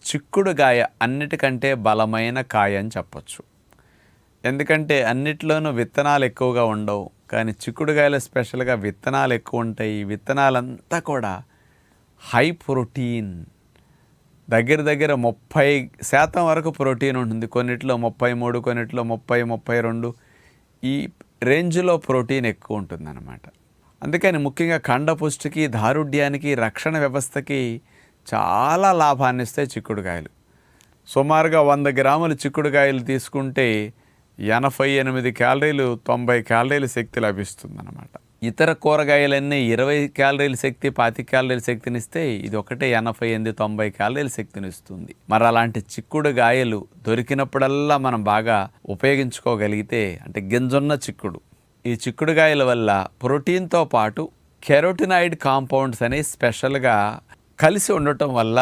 చిక్కుడుగాయ అన్నిటికంటే బలమైన కాయ అని చెప్పొచ్చు. ఎందుకంటే అన్నిట్లోనూ విత్తనాలు ఎక్కువగా ఉండవు, కానీ చిక్కుడుగాయలో స్పెషల్గా విత్తనాలు ఎక్కువ ఉంటాయి. ఈ విత్తనాలంతా కూడా హై ప్రోటీన్, దగ్గర దగ్గర 30% వరకు ప్రోటీన్ ఉంటుంది. కొన్నిట్లో 33, కొన్నిట్లో 30, 32 ఈ రేంజ్లో ప్రోటీన్ ఎక్కువ ఉంటుందన్నమాట. అందుకని ముఖ్యంగా కండపుష్టికి, దారుఢ్యానికి, రక్షణ వ్యవస్థకి చాలా లాభాన్ని ఇస్తాయి చిక్కుడుకాయలు. సుమారుగా 100 గ్రాములు చిక్కుడుకాయలు తీసుకుంటే 88 క్యాలరీలు, 90 క్యాలరీల శక్తి లభిస్తుందన్నమాట. ఇతర కూరగాయలన్నీ 20 క్యాలరీల శక్తి, 25 క్యాలరీల శక్తినిస్తే ఇది ఒకటే 88, 90 క్యాలరీల శక్తినిస్తుంది. మరి అలాంటి చిక్కుడుగాయలు దొరికినప్పుడల్లా మనం బాగా ఉపయోగించుకోగలిగితే, అంటే గింజున్న చిక్కుడు, ఈ చిక్కుడుగాయల వల్ల ప్రోటీన్తో పాటు కెరోటినాయిడ్ కాంపౌండ్స్ అనేవి స్పెషల్గా కలిసి ఉండటం వల్ల